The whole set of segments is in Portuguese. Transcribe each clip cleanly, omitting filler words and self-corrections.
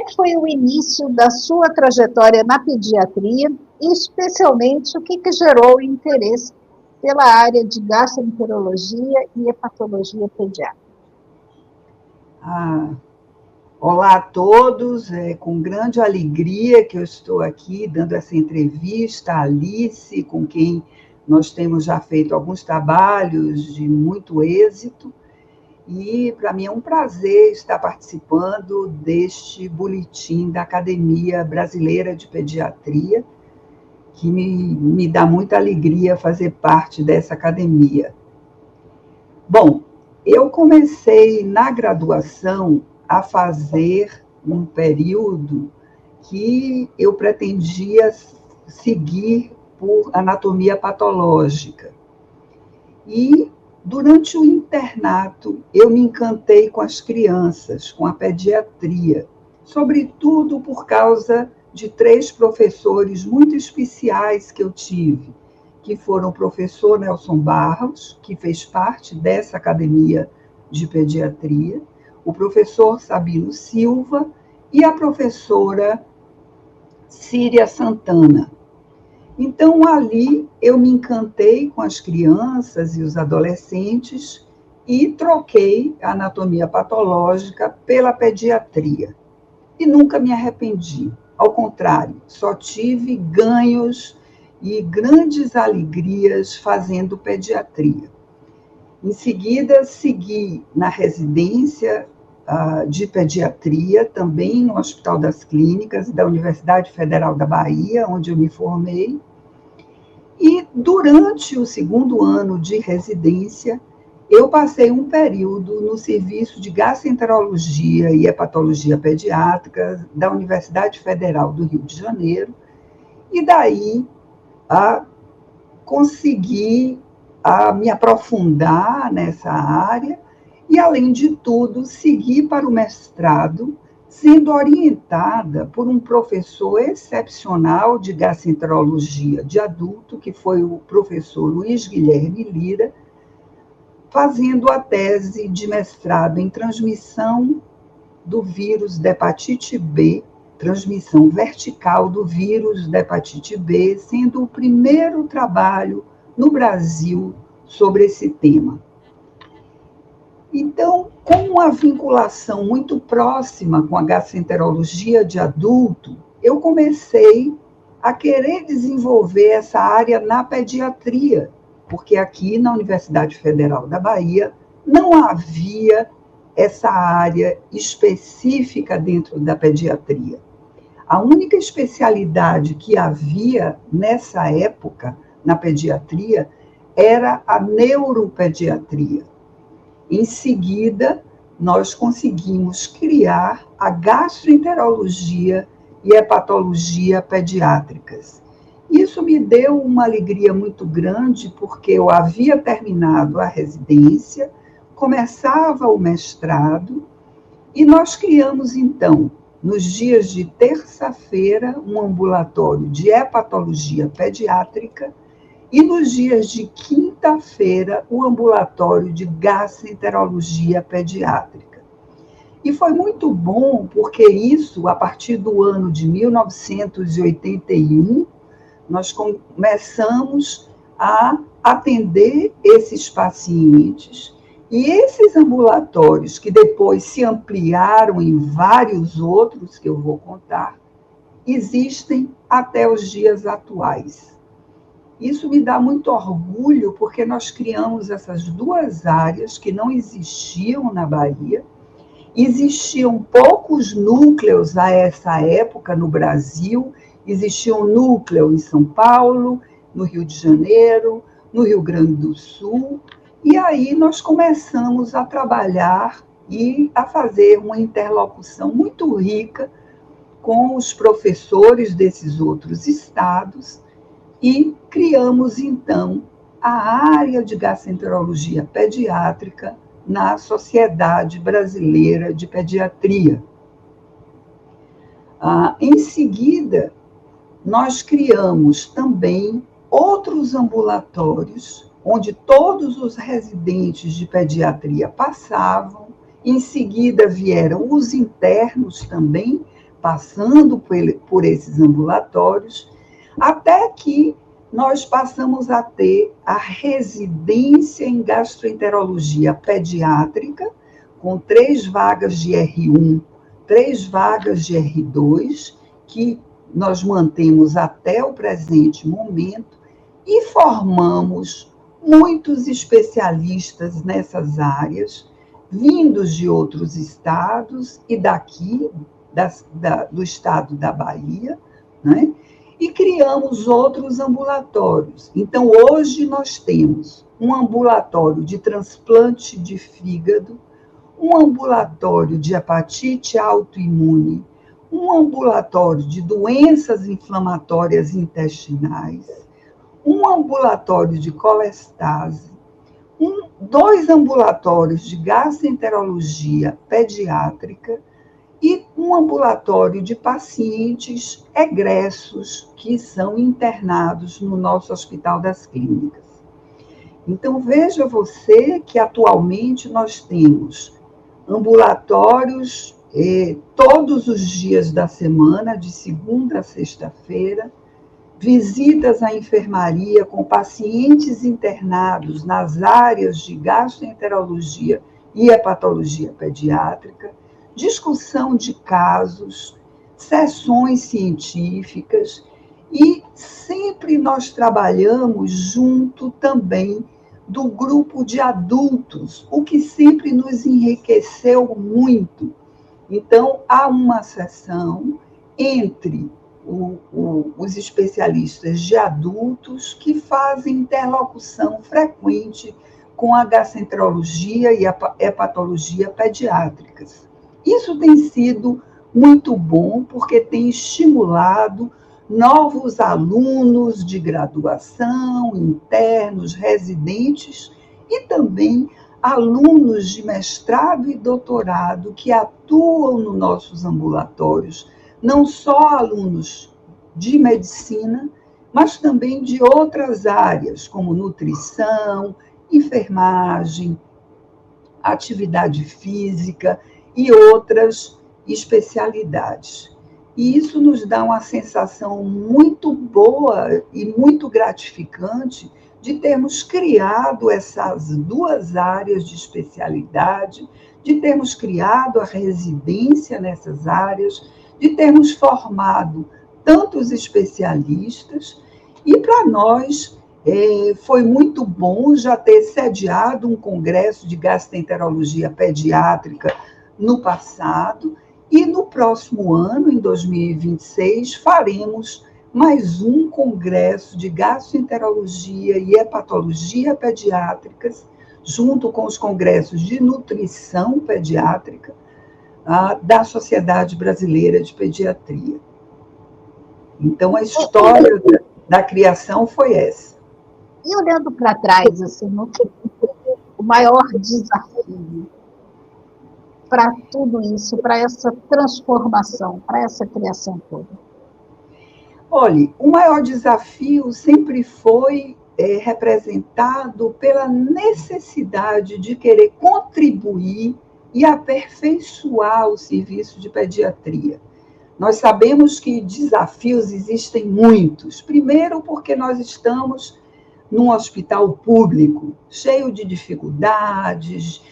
que foi o início da sua trajetória na pediatria e, especialmente, o que gerou o interesse pela área de gastroenterologia e hepatologia pediátrica? Olá a todos, é com grande alegria que eu estou aqui dando essa entrevista a Alice, com quem nós temos já feito alguns trabalhos de muito êxito, e para mim é um prazer estar participando deste boletim da Academia Brasileira de Pediatria, que me dá muita alegria fazer parte dessa academia. Bom, eu comecei na graduação a fazer um período que eu pretendia seguir por anatomia patológica. E, durante o internato, eu me encantei com as crianças, com a pediatria, sobretudo por causa de 3 professores muito especiais que eu tive, que foram o professor Nelson Barros, que fez parte dessa academia de pediatria, o professor Sabino Silva e a professora Síria Santana. Então, ali eu me encantei com as crianças e os adolescentes e troquei a anatomia patológica pela pediatria. E nunca me arrependi. Ao contrário, só tive ganhos e grandes alegrias fazendo pediatria. Em seguida, segui na residência de pediatria, também no Hospital das Clínicas da Universidade Federal da Bahia, onde eu me formei. E durante o 2º ano de residência, eu passei um período no serviço de gastroenterologia e hepatologia pediátrica da Universidade Federal do Rio de Janeiro, e daí consegui me aprofundar nessa área e, além de tudo, seguir para o mestrado, sendo orientada por um professor excepcional de gastroenterologia de adulto, que foi o professor Luiz Guilherme Lira, fazendo a tese de mestrado em transmissão do vírus da hepatite B, transmissão vertical do vírus da hepatite B, sendo o primeiro trabalho no Brasil sobre esse tema. Então, com uma vinculação muito próxima com a gastroenterologia de adulto, eu comecei a querer desenvolver essa área na pediatria, porque aqui na Universidade Federal da Bahia não havia essa área específica dentro da pediatria. A única especialidade que havia nessa época na pediatria era a neuropediatria. Em seguida, nós conseguimos criar a gastroenterologia e hepatologia pediátricas. Isso me deu uma alegria muito grande, porque eu havia terminado a residência, começava o mestrado, e nós criamos, então, nos dias de terça-feira, um ambulatório de hepatologia pediátrica, e nos dias de quinta-feira, o ambulatório de gastroenterologia pediátrica. E foi muito bom, porque isso, a partir do ano de 1981, nós começamos a atender esses pacientes, e esses ambulatórios, que depois se ampliaram em vários outros, que eu vou contar, existem até os dias atuais. Isso me dá muito orgulho, porque nós criamos essas 2 áreas que não existiam na Bahia. Existiam poucos núcleos a essa época no Brasil, existia um núcleo em São Paulo, no Rio de Janeiro, no Rio Grande do Sul, e aí nós começamos a trabalhar e a fazer uma interlocução muito rica com os professores desses outros estados, e criamos, então, a área de gastroenterologia pediátrica na Sociedade Brasileira de Pediatria. Em seguida, nós criamos também outros ambulatórios, onde todos os residentes de pediatria passavam. Em seguida, vieram os internos também, passando por esses ambulatórios, até que nós passamos a ter a residência em gastroenterologia pediátrica, com 3 vagas de R1, 3 vagas de R2, que nós mantemos até o presente momento, e formamos muitos especialistas nessas áreas, vindos de outros estados e daqui, do estado da Bahia, né? E criamos outros ambulatórios. Então, hoje nós temos um ambulatório de transplante de fígado, um ambulatório de hepatite autoimune, um ambulatório de doenças inflamatórias intestinais, um ambulatório de colestase, 2 ambulatórios de gastroenterologia pediátrica e um ambulatório de pacientes egressos que são internados no nosso Hospital das Clínicas. Então, veja você que atualmente nós temos ambulatórios todos os dias da semana, de segunda a sexta-feira, visitas à enfermaria com pacientes internados nas áreas de gastroenterologia e hepatologia pediátrica, discussão de casos, sessões científicas, e sempre nós trabalhamos junto também do grupo de adultos, o que sempre nos enriqueceu muito. Então, há uma sessão entre os especialistas de adultos que fazem interlocução frequente com a gastroenterologia e a hepatologia pediátricas. Isso tem sido muito bom, porque tem estimulado novos alunos de graduação, internos, residentes, e também alunos de mestrado e doutorado que atuam nos nossos ambulatórios, não só alunos de medicina, mas também de outras áreas, como nutrição, enfermagem, atividade física e outras especialidades. E isso nos dá uma sensação muito boa e muito gratificante de termos criado essas 2 áreas de especialidade, de termos criado a residência nessas áreas, de termos formado tantos especialistas, e para nós foi muito bom já ter sediado um congresso de gastroenterologia pediátrica no passado, e no próximo ano, em 2026, faremos mais um congresso de gastroenterologia e hepatologia pediátricas, junto com os congressos de nutrição pediátrica da Sociedade Brasileira de Pediatria. Então, a história da criação foi essa. E olhando para trás, assim, o maior desafio para tudo isso, para essa transformação, para essa criação toda? Olhe, o maior desafio sempre foi representado pela necessidade de querer contribuir e aperfeiçoar o serviço de pediatria. Nós sabemos que desafios existem muitos. Primeiro, porque nós estamos num hospital público, cheio de dificuldades,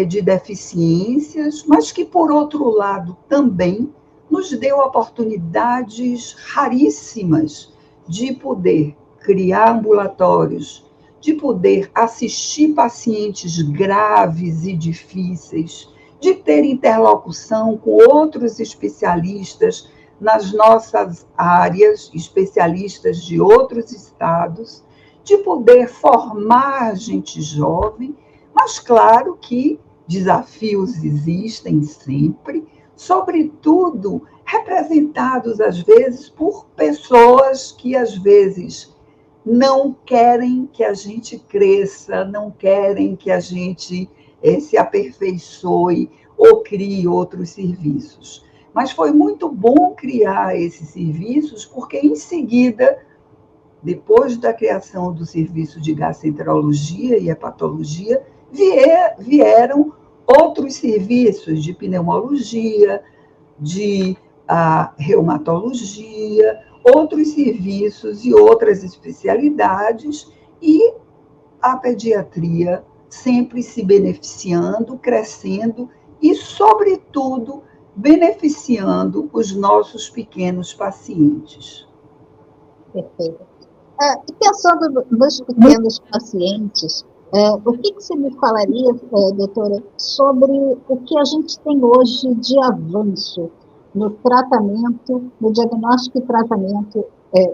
de deficiências, mas que, por outro lado, também nos deu oportunidades raríssimas de poder criar ambulatórios, de poder assistir pacientes graves e difíceis, de ter interlocução com outros especialistas nas nossas áreas, especialistas de outros estados, de poder formar gente jovem, mas claro que desafios existem sempre, sobretudo representados, às vezes, por pessoas que, às vezes, não querem que a gente cresça, não querem que a gente se aperfeiçoe ou crie outros serviços. Mas foi muito bom criar esses serviços, porque, em seguida, depois da criação do serviço de gastroenterologia e hepatologia, vieram outros serviços de pneumologia, de a reumatologia, outros serviços e outras especialidades, e a pediatria sempre se beneficiando, crescendo e, sobretudo, beneficiando os nossos pequenos pacientes. Perfeito. E pensando nos pequenos pacientes, o que você me falaria, doutora, sobre o que a gente tem hoje de avanço no tratamento, no diagnóstico e tratamento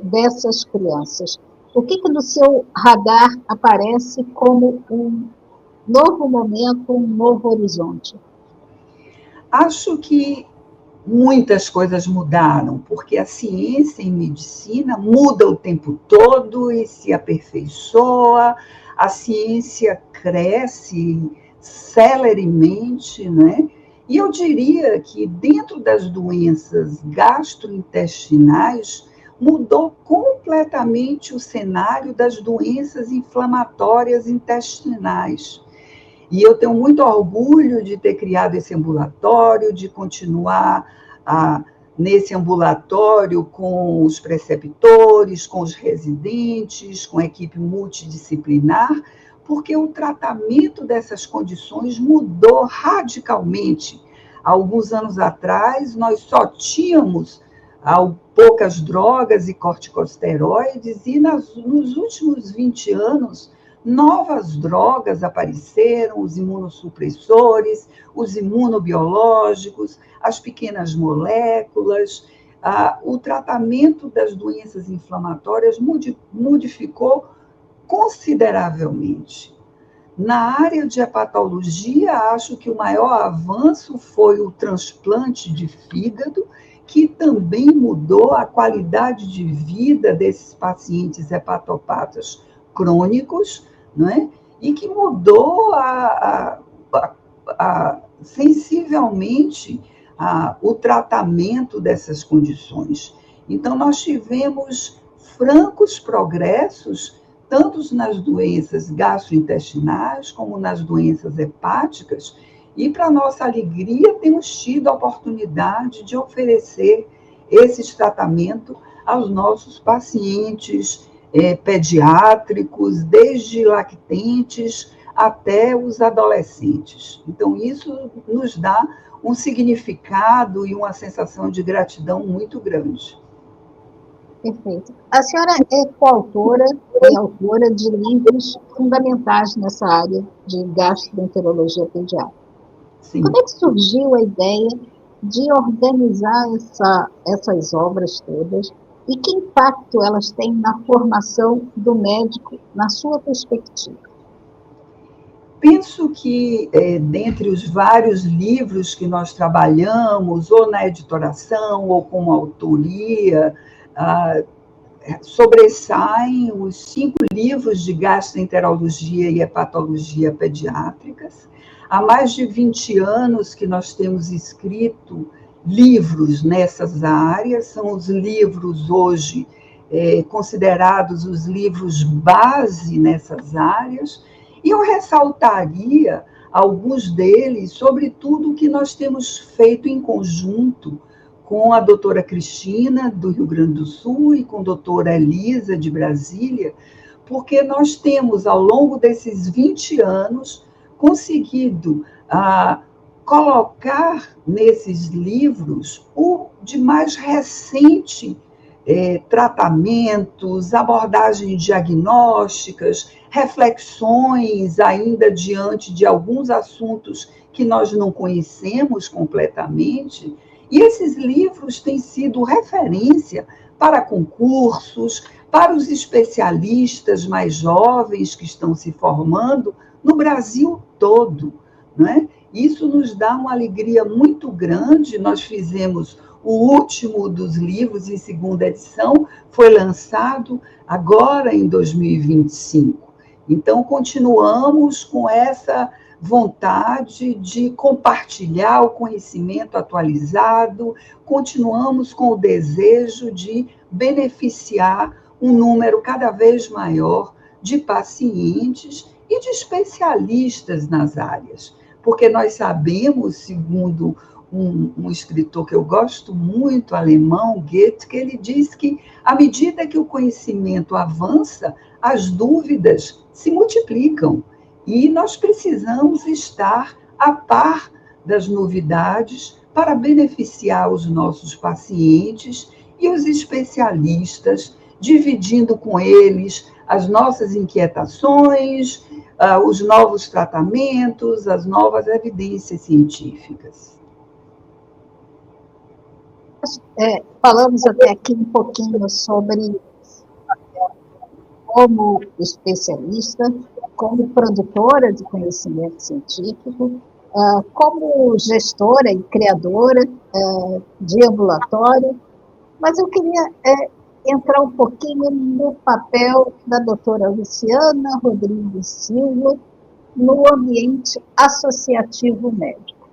dessas crianças? O que no seu radar aparece como um novo momento, um novo horizonte? Acho que muitas coisas mudaram, porque a ciência em medicina muda o tempo todo e se aperfeiçoa, a ciência cresce celeremente, né? E eu diria que dentro das doenças gastrointestinais, mudou completamente o cenário das doenças inflamatórias intestinais. E eu tenho muito orgulho de ter criado esse ambulatório, de continuar nesse ambulatório com os preceptores, com os residentes, com a equipe multidisciplinar, porque o tratamento dessas condições mudou radicalmente. Há alguns anos atrás, nós só tínhamos poucas drogas e corticosteroides, e nos últimos 20 anos, novas drogas apareceram, os imunossupressores, os imunobiológicos, as pequenas moléculas. O tratamento das doenças inflamatórias modificou consideravelmente. Na área de hepatologia, acho que o maior avanço foi o transplante de fígado, que também mudou a qualidade de vida desses pacientes hepatopatas crônicos, não é? E que mudou sensivelmente o tratamento dessas condições. Então, nós tivemos francos progressos, tanto nas doenças gastrointestinais como nas doenças hepáticas, e, para nossa alegria, temos tido a oportunidade de oferecer esses tratamentos aos nossos pacientes pediátricos, desde lactentes até os adolescentes. Então, isso nos dá um significado e uma sensação de gratidão muito grande. Perfeito. A senhora é coautora e autora de livros fundamentais nessa área de gastroenterologia pediátrica. Sim. Como é que surgiu a ideia de organizar essas obras todas e que impacto elas têm na formação do médico, na sua perspectiva? Penso que, dentre os vários livros que nós trabalhamos, ou na editoração, ou como autoria, sobressaem os 5 livros de gastroenterologia e hepatologia pediátricas. Há mais de 20 anos que nós temos escrito livros nessas áreas, são os livros hoje considerados os livros base nessas áreas, e eu ressaltaria alguns deles, sobretudo o que nós temos feito em conjunto com a doutora Cristina, do Rio Grande do Sul, e com a doutora Elisa, de Brasília, porque nós temos, ao longo desses 20 anos, conseguido colocar nesses livros o de mais recente tratamentos, abordagens diagnósticas, reflexões ainda diante de alguns assuntos que nós não conhecemos completamente. E esses livros têm sido referência para concursos, para os especialistas mais jovens que estão se formando no Brasil todo, não é? Isso nos dá uma alegria muito grande. Nós fizemos o último dos livros, em segunda edição, foi lançado agora em 2025. Então, continuamos com essa vontade de compartilhar o conhecimento atualizado, continuamos com o desejo de beneficiar um número cada vez maior de pacientes e de especialistas nas áreas, porque nós sabemos, segundo um escritor que eu gosto muito, alemão, Goethe, que ele diz que, à medida que o conhecimento avança, as dúvidas se multiplicam. E nós precisamos estar a par das novidades para beneficiar os nossos pacientes e os especialistas, dividindo com eles as nossas inquietações, os novos tratamentos, as novas evidências científicas. Falamos até aqui um pouquinho sobre como especialista, como produtora de conhecimento científico, como gestora e criadora de ambulatório, mas eu queria entrar um pouquinho no papel da doutora Luciana Rodrigues Silva no ambiente associativo médico.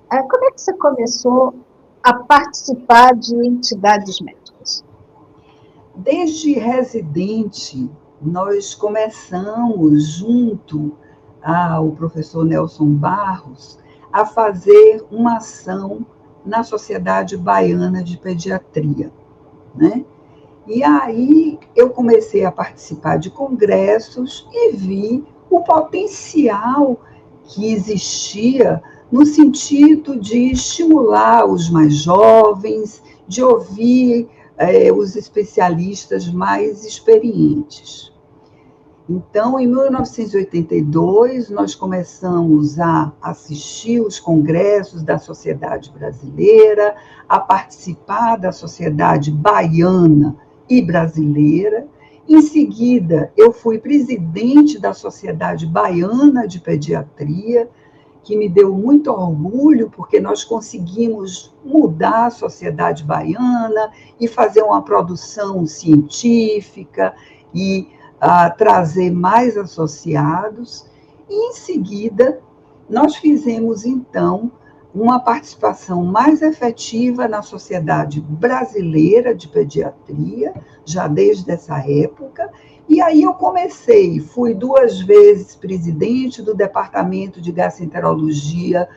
Como é que você começou a participar de entidades médicas? Desde residente, nós começamos, junto ao professor Nelson Barros, a fazer uma ação na Sociedade Baiana de Pediatria, né? E aí eu comecei a participar de congressos e vi o potencial que existia no sentido de estimular os mais jovens, de ouvir os especialistas mais experientes. Então, em 1982, nós começamos a assistir os congressos da Sociedade Brasileira, a participar da Sociedade Baiana e Brasileira. Em seguida, eu fui presidente da Sociedade Baiana de Pediatria, que me deu muito orgulho, porque nós conseguimos mudar a sociedade baiana e fazer uma produção científica e trazer mais associados. E, em seguida, nós fizemos, então, uma participação mais efetiva na Sociedade Brasileira de Pediatria, já desde essa época. E aí eu comecei, fui 2 vezes presidente do Departamento de Gastroenterologia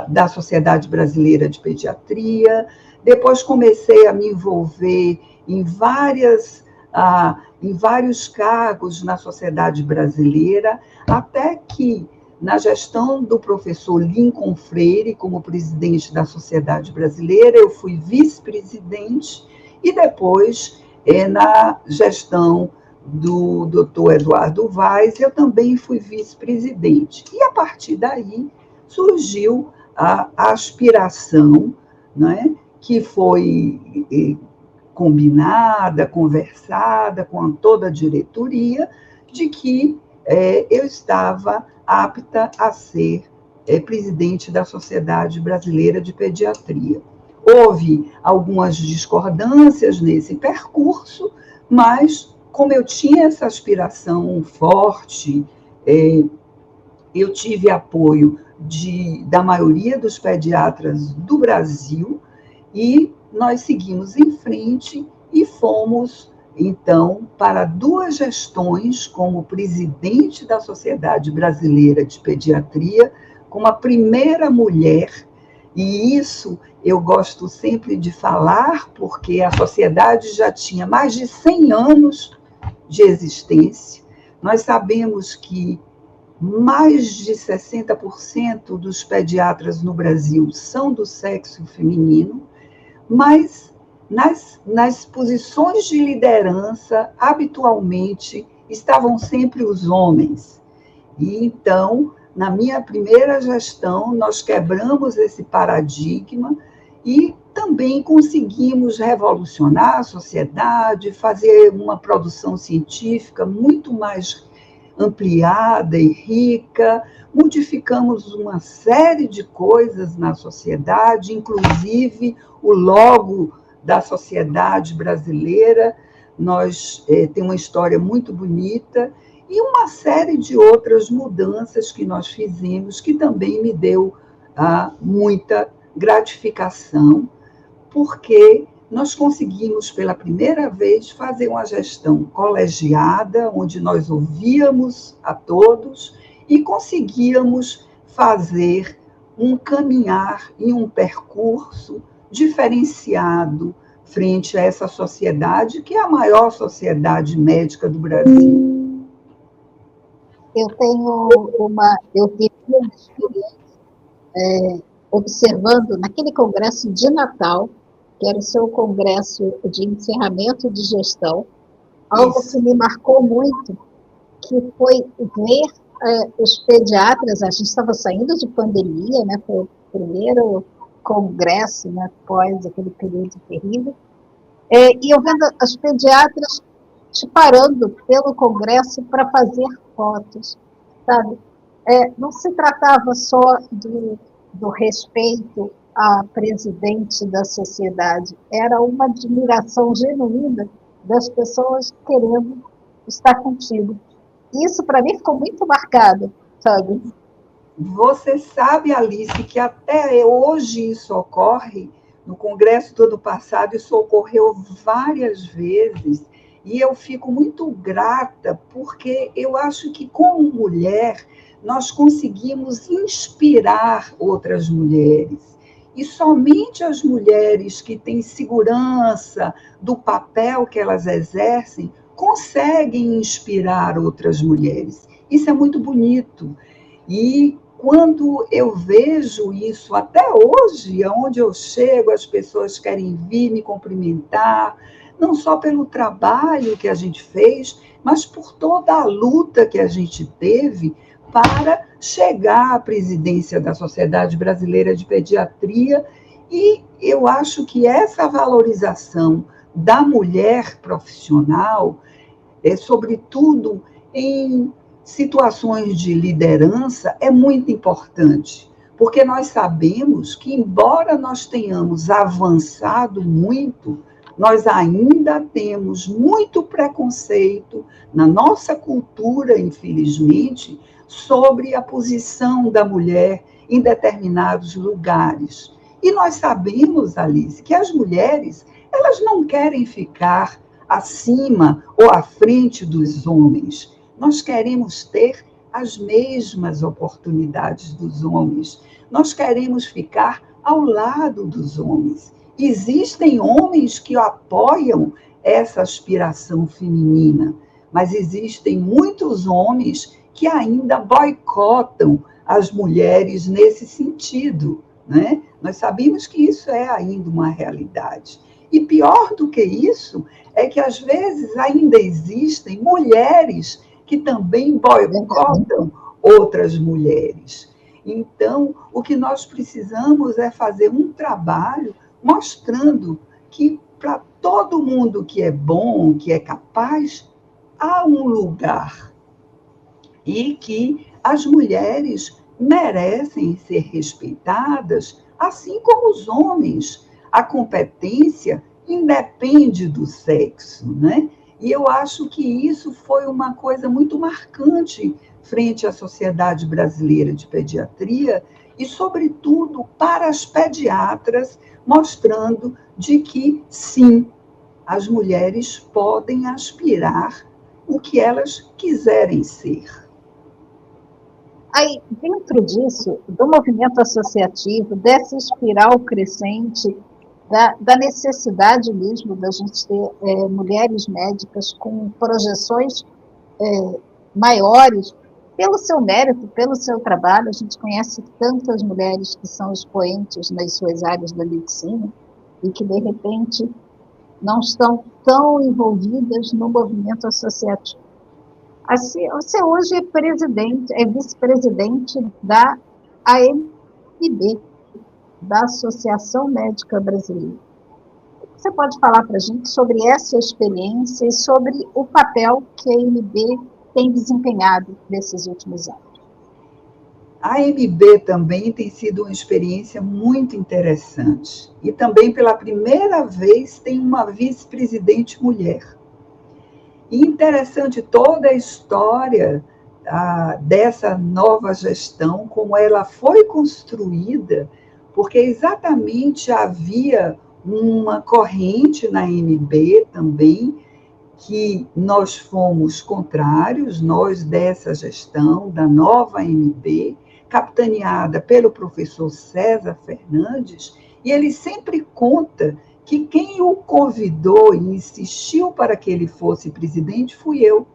da Sociedade Brasileira de Pediatria, depois comecei a me envolver em vários cargos na Sociedade Brasileira, até que, na gestão do professor Lincoln Freire, como presidente da Sociedade Brasileira, eu fui vice-presidente, e depois, na gestão do Dr. Eduardo Vaz, eu também fui vice-presidente. E, a partir daí, surgiu a aspiração, né, que foi combinada, conversada com toda a diretoria, de que eu estava apta a ser presidente da Sociedade Brasileira de Pediatria. Houve algumas discordâncias nesse percurso, mas, como eu tinha essa aspiração forte, eu tive apoio da maioria dos pediatras do Brasil, e nós seguimos em frente e fomos, então, para 2 gestões como presidente da Sociedade Brasileira de Pediatria, como a primeira mulher, e isso eu gosto sempre de falar, porque a sociedade já tinha mais de 100 anos de existência. Nós sabemos que mais de 60% dos pediatras no Brasil são do sexo feminino, mas nas posições de liderança, habitualmente, estavam sempre os homens. E, então, na minha primeira gestão, nós quebramos esse paradigma e também conseguimos revolucionar a sociedade, fazer uma produção científica muito mais ampliada e rica, modificamos uma série de coisas na sociedade, inclusive o logo da Sociedade Brasileira, nós tem uma história muito bonita, e uma série de outras mudanças que nós fizemos, que também me deu muita gratificação, porque nós conseguimos, pela primeira vez, fazer uma gestão colegiada, onde nós ouvíamos a todos e conseguíamos fazer um caminhar e um percurso diferenciado frente a essa sociedade, que é a maior sociedade médica do Brasil. Eu tive uma experiência observando naquele congresso de Natal, que era o seu congresso de encerramento de gestão, algo que me marcou muito, que foi ver os pediatras. A gente estava saindo de pandemia, né, foi o primeiro congresso, né, após aquele período terrível, e eu vendo as pediatras te parando pelo congresso para fazer fotos, sabe? Não se tratava só do respeito à presidente da sociedade, era uma admiração genuína das pessoas querendo estar contigo. Isso, para mim, ficou muito marcado, sabe? Você sabe, Alice, que até hoje isso ocorre. No congresso do ano passado, isso ocorreu várias vezes, e eu fico muito grata, porque eu acho que, como mulher, nós conseguimos inspirar outras mulheres. E somente as mulheres que têm segurança do papel que elas exercem conseguem inspirar outras mulheres. Isso é muito bonito. E quando eu vejo isso, até hoje, aonde eu chego, as pessoas querem vir me cumprimentar, não só pelo trabalho que a gente fez, mas por toda a luta que a gente teve para chegar à presidência da Sociedade Brasileira de Pediatria. E eu acho que essa valorização da mulher profissional, sobretudo em situações de liderança, é muito importante, porque nós sabemos que, embora nós tenhamos avançado muito, nós ainda temos muito preconceito na nossa cultura, infelizmente, sobre a posição da mulher em determinados lugares. E nós sabemos, Alice, que as mulheres, elas não querem ficar acima ou à frente dos homens. Nós queremos ter as mesmas oportunidades dos homens. Nós queremos ficar ao lado dos homens. Existem homens que apoiam essa aspiração feminina, mas existem muitos homens que ainda boicotam as mulheres nesse sentido, né? Nós sabemos que isso é ainda uma realidade. E pior do que isso, é que às vezes ainda existem mulheres que também boicotam outras mulheres. Então, o que nós precisamos é fazer um trabalho mostrando que para todo mundo que é bom, que é capaz, há um lugar. E que as mulheres merecem ser respeitadas, assim como os homens. A competência independe do sexo, né? E eu acho que isso foi uma coisa muito marcante frente à Sociedade Brasileira de Pediatria e, sobretudo, para as pediatras, mostrando de que, sim, as mulheres podem aspirar o que elas quiserem ser. Aí, dentro disso, do movimento associativo, dessa espiral crescente, da necessidade mesmo da gente ter mulheres médicas com projeções maiores, pelo seu mérito, pelo seu trabalho. A gente conhece tantas mulheres que são expoentes nas suas áreas da medicina e que, de repente, não estão tão envolvidas no movimento associativo. Assim, você hoje é vice-presidente da AMB, da Associação Médica Brasileira. Você pode falar para a gente sobre essa experiência e sobre o papel que a AMB tem desempenhado nesses últimos anos? A AMB também tem sido uma experiência muito interessante. E também, pela primeira vez, tem uma vice-presidente mulher. E interessante toda a história dessa nova gestão, como ela foi construída, porque exatamente havia uma corrente na AMB também, que nós fomos contrários, nós dessa gestão, da nova AMB, capitaneada pelo professor César Fernandes, e ele sempre conta que quem o convidou e insistiu para que ele fosse presidente fui eu.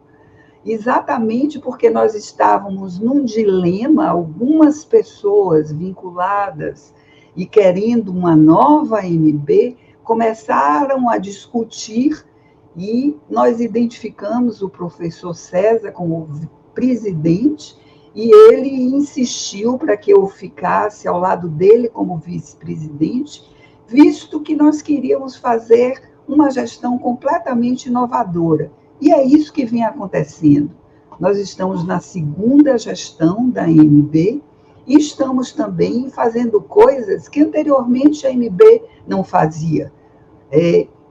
Exatamente porque nós estávamos num dilema, algumas pessoas vinculadas e querendo uma nova AMB começaram a discutir e nós identificamos o professor César como presidente e ele insistiu para que eu ficasse ao lado dele como vice-presidente, visto que nós queríamos fazer uma gestão completamente inovadora. E é isso que vem acontecendo. Nós estamos na segunda gestão da AMB e estamos também fazendo coisas que anteriormente a AMB não fazia.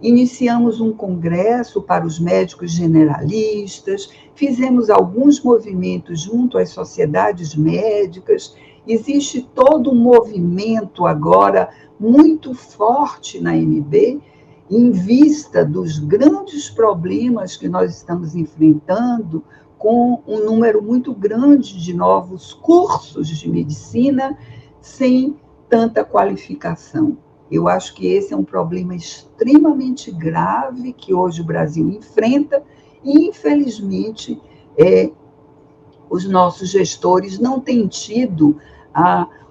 Iniciamos um congresso para os médicos generalistas, fizemos alguns movimentos junto às sociedades médicas, existe todo um movimento agora muito forte na AMB, em vista dos grandes problemas que nós estamos enfrentando, com um número muito grande de novos cursos de medicina, sem tanta qualificação. Eu acho que esse é um problema extremamente grave que hoje o Brasil enfrenta e, infelizmente, os nossos gestores não têm tido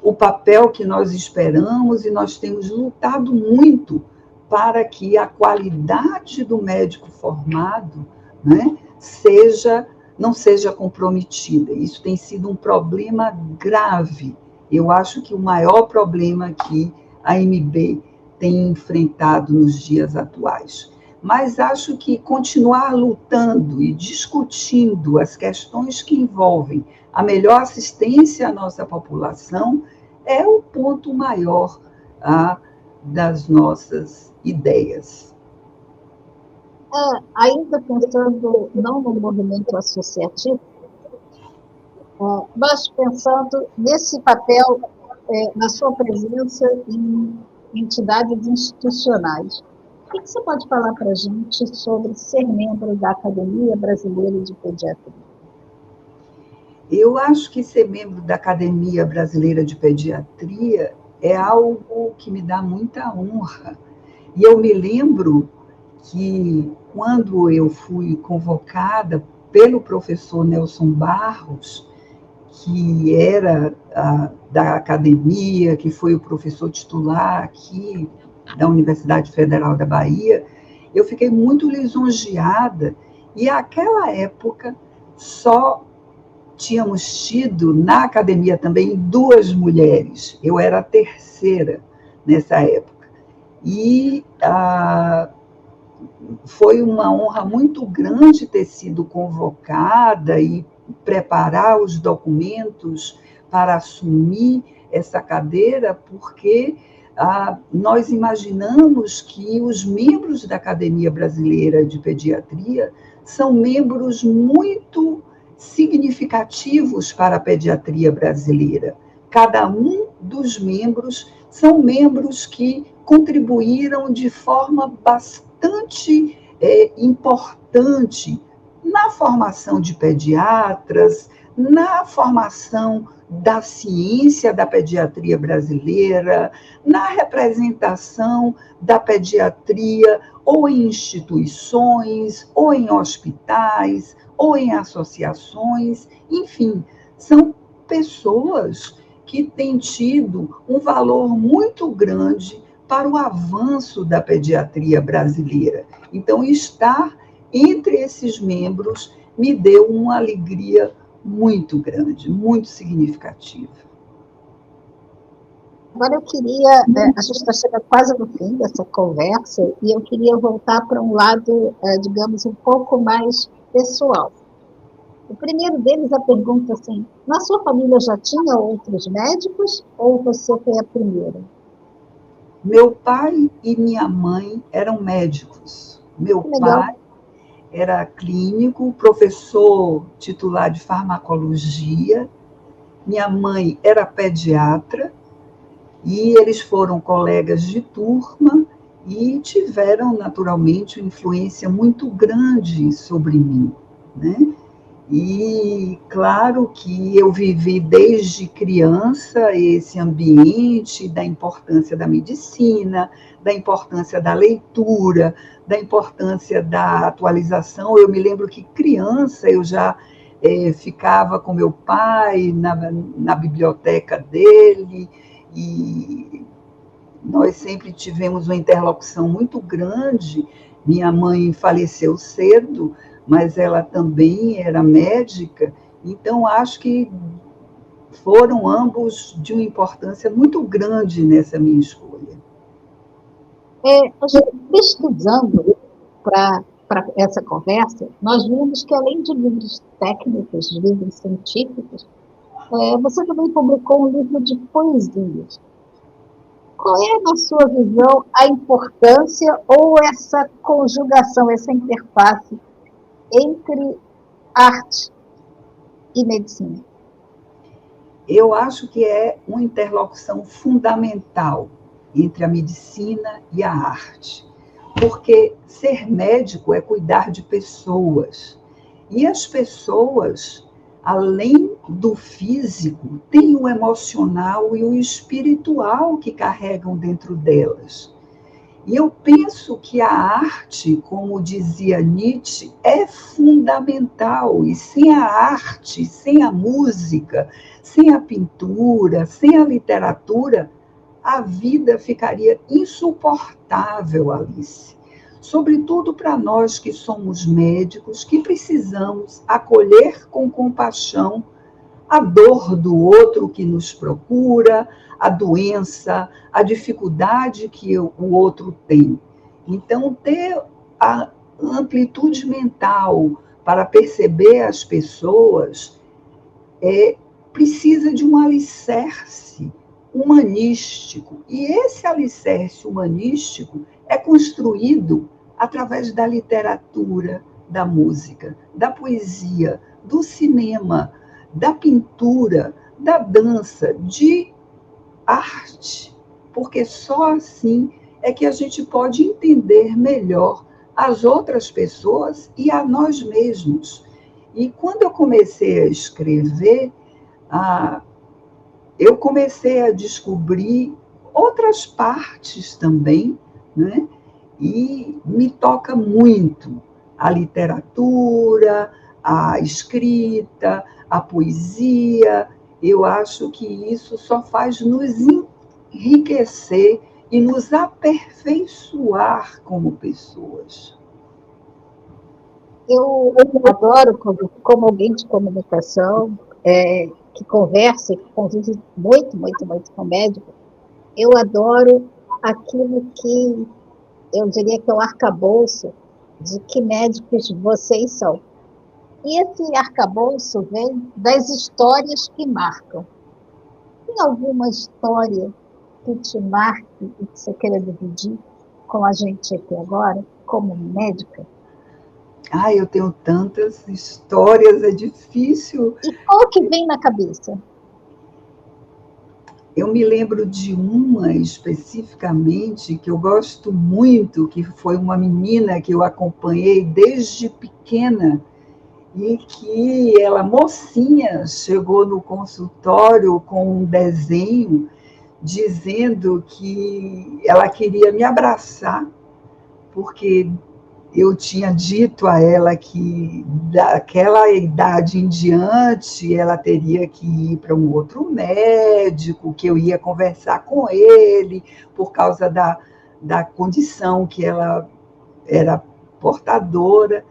o papel que nós esperamos e nós temos lutado muito para que a qualidade do médico formado, né, não seja comprometida. Isso tem sido um problema grave. Eu acho que o maior problema que a AMB tem enfrentado nos dias atuais. Mas acho que continuar lutando e discutindo as questões que envolvem a melhor assistência à nossa população é o ponto maior das nossas ideias. Ainda pensando não no movimento associativo, mas pensando nesse papel, na sua presença em entidades institucionais. O que você pode falar para a gente sobre ser membro da Academia Brasileira de Pediatria? Eu acho que ser membro da Academia Brasileira de Pediatria é algo que me dá muita honra. E eu me lembro que, quando eu fui convocada pelo professor Nelson Barros, que era da academia, que foi o professor titular aqui da Universidade Federal da Bahia, eu fiquei muito lisonjeada, e naquela época só tínhamos tido na academia também 2 mulheres, eu era a terceira nessa época, e foi uma honra muito grande ter sido convocada e preparar os documentos para assumir essa cadeira, porque nós imaginamos que os membros da Academia Brasileira de Pediatria são membros muito significativos para a pediatria brasileira. Cada um dos membros são membros que contribuíram de forma bastante importante na formação de pediatras, na formação da ciência da pediatria brasileira, na representação da pediatria ou em instituições, ou em hospitais, ou em associações, enfim, são pessoas que têm tido um valor muito grande para o avanço da pediatria brasileira. Então, estar entre esses membros me deu uma alegria muito grande, muito significativa. Agora eu queria, a gente está chegando quase no fim dessa conversa, e eu queria voltar para um lado, digamos, um pouco mais pessoal. O primeiro deles, a pergunta assim, na sua família já tinha outros médicos ou você foi a primeira? Meu pai e minha mãe eram médicos. Meu pai era clínico, professor titular de farmacologia, minha mãe era pediatra, e eles foram colegas de turma e tiveram, naturalmente, uma influência muito grande sobre mim, né? E claro que eu vivi desde criança esse ambiente da importância da medicina, da importância da leitura, da importância da atualização. Eu me lembro que criança eu já ficava com meu pai na biblioteca dele, e nós sempre tivemos uma interlocução muito grande. Minha mãe faleceu cedo, mas ela também era médica, então acho que foram ambos de uma importância muito grande nessa minha escolha. A gente, pesquisando para essa conversa, nós vimos que, além de livros técnicos, de livros científicos, você também publicou um livro de poesias. Qual é, na sua visão, a importância ou essa conjugação, essa interface entre arte e medicina? Eu acho que é uma interlocução fundamental entre a medicina e a arte, porque ser médico é cuidar de pessoas, e as pessoas, além do físico, têm o emocional e o espiritual que carregam dentro delas. E eu penso que a arte, como dizia Nietzsche, é fundamental. E sem a arte, sem a música, sem a pintura, sem a literatura, a vida ficaria insuportável, Alice. Sobretudo para nós que somos médicos, que precisamos acolher com compaixão a dor do outro que nos procura, a doença, a dificuldade que o outro tem. Então, ter a amplitude mental para perceber as pessoas precisa de um alicerce humanístico. E esse alicerce humanístico é construído através da literatura, da música, da poesia, do cinema, da pintura, da dança, de arte, porque só assim é que a gente pode entender melhor as outras pessoas e a nós mesmos. E quando eu comecei a escrever, eu comecei a descobrir outras partes também, né? E me toca muito a literatura, a escrita, a poesia. Eu acho que isso só faz nos enriquecer e nos aperfeiçoar como pessoas. Eu adoro, como alguém de comunicação, que conversa, que convive muito, muito, muito com médico, eu adoro aquilo que eu diria que é o arcabouço de que médicos vocês são. E esse arcabouço vem das histórias que marcam. Tem alguma história que te marque e que você queira dividir com a gente aqui agora, como médica? Eu tenho tantas histórias, é difícil. E qual que vem na cabeça? Eu me lembro de uma especificamente que eu gosto muito, que foi uma menina que eu acompanhei desde pequena, e que ela, mocinha, chegou no consultório com um desenho dizendo que ela queria me abraçar, porque eu tinha dito a ela que daquela idade em diante ela teria que ir para um outro médico, que eu ia conversar com ele por causa da condição que ela era portadora.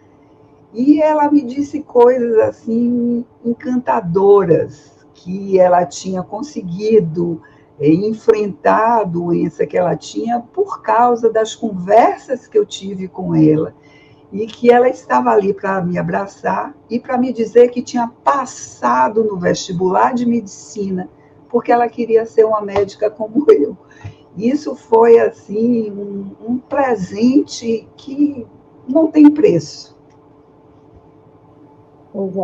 E ela me disse coisas assim encantadoras, que ela tinha conseguido enfrentar a doença que ela tinha por causa das conversas que eu tive com ela, e que ela estava ali para me abraçar e para me dizer que tinha passado no vestibular de medicina, porque ela queria ser uma médica como eu. Isso foi assim um presente que não tem preço. Pois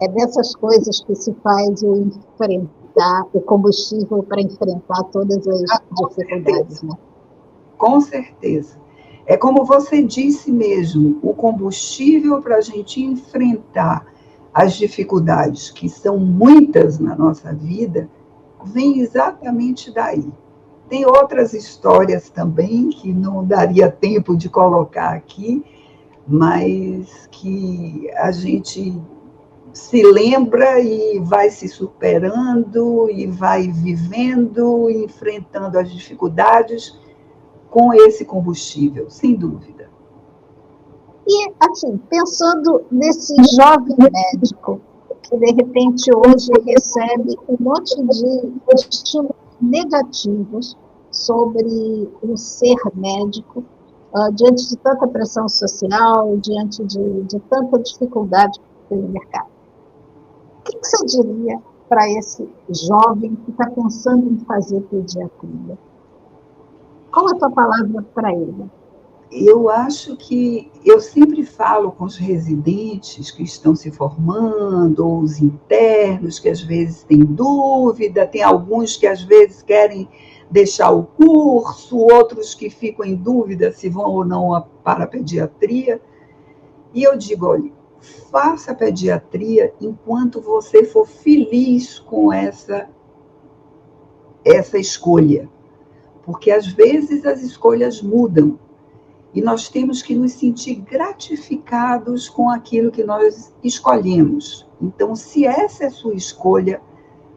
é dessas coisas que se faz o enfrentar, o combustível para enfrentar todas as dificuldades, né? Com certeza. É como você disse mesmo, o combustível para a gente enfrentar as dificuldades, que são muitas na nossa vida, vêm exatamente daí. Tem outras histórias também, que não daria tempo de colocar aqui, mas que a gente se lembra e vai se superando e vai vivendo, enfrentando as dificuldades com esse combustível, sem dúvida. E, assim, pensando nesse jovem médico, que de repente hoje recebe um monte de estímulos negativos sobre o ser médico, diante de tanta pressão social, diante de tanta dificuldade que tem no mercado. O que você diria para esse jovem que está pensando em fazer pediatria? Qual a tua palavra para ele? Eu acho que eu sempre falo com os residentes que estão se formando, ou os internos que às vezes têm dúvida, tem alguns que às vezes querem deixar o curso, outros que ficam em dúvida se vão ou não para a pediatria. E eu digo, olha, faça a pediatria enquanto você for feliz com essa escolha, porque às vezes as escolhas mudam. E nós temos que nos sentir gratificados com aquilo que nós escolhemos. Então, se essa é a sua escolha,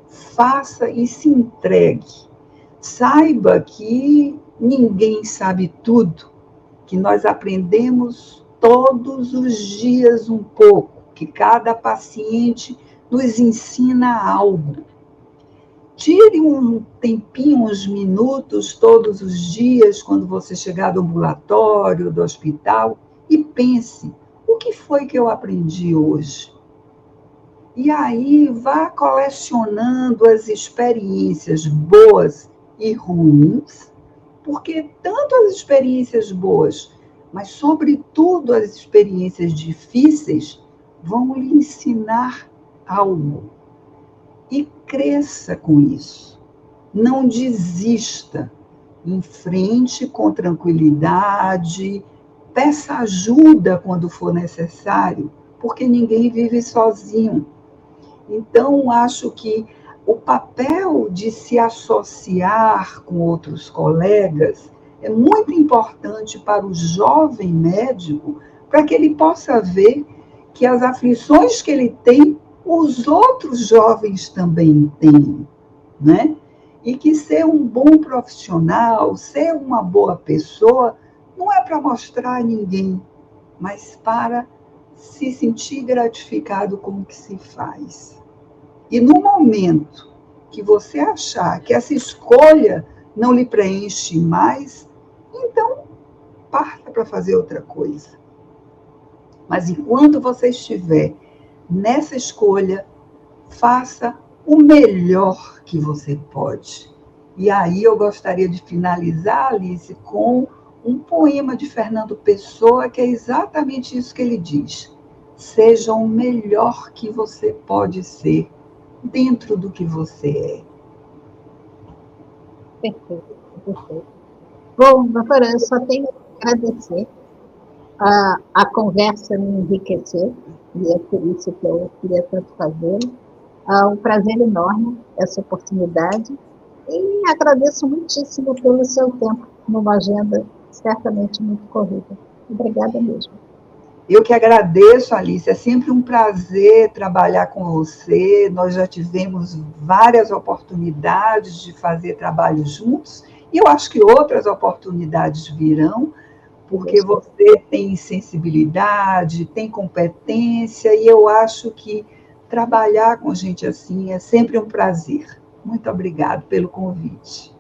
faça e se entregue. Saiba que ninguém sabe tudo, que nós aprendemos todos os dias um pouco, que cada paciente nos ensina algo. Tire um tempinho, uns minutos, todos os dias, quando você chegar do ambulatório, do hospital, e pense, o que foi que eu aprendi hoje? E aí vá colecionando as experiências boas e ruins, porque tanto as experiências boas, mas sobretudo as experiências difíceis, vão lhe ensinar algo. E cresça com isso. Não desista. Enfrente com tranquilidade. Peça ajuda quando for necessário, porque ninguém vive sozinho. Então, acho que o papel de se associar com outros colegas é muito importante para o jovem médico, para que ele possa ver que as aflições que ele tem os outros jovens também têm, né? E que ser um bom profissional, ser uma boa pessoa, não é para mostrar a ninguém, mas para se sentir gratificado com o que se faz. E no momento que você achar que essa escolha não lhe preenche mais, então parta para fazer outra coisa. Mas enquanto você estiver nessa escolha, faça o melhor que você pode. E aí eu gostaria de finalizar, Alice, com um poema de Fernando Pessoa, que é exatamente isso que ele diz. Seja o melhor que você pode ser, dentro do que você é. Perfeito, perfeito. Bom, doutora, eu só tenho que agradecer. A conversa me enriqueceu, e é por isso que eu queria tanto fazer. Um prazer enorme essa oportunidade, e agradeço muitíssimo pelo seu tempo, numa agenda certamente muito corrida. Obrigada mesmo. Eu que agradeço, Alice, é sempre um prazer trabalhar com você. Nós já tivemos várias oportunidades de fazer trabalho juntos, e eu acho que outras oportunidades virão, porque você tem sensibilidade, tem competência, e eu acho que trabalhar com gente assim é sempre um prazer. Muito obrigada pelo convite.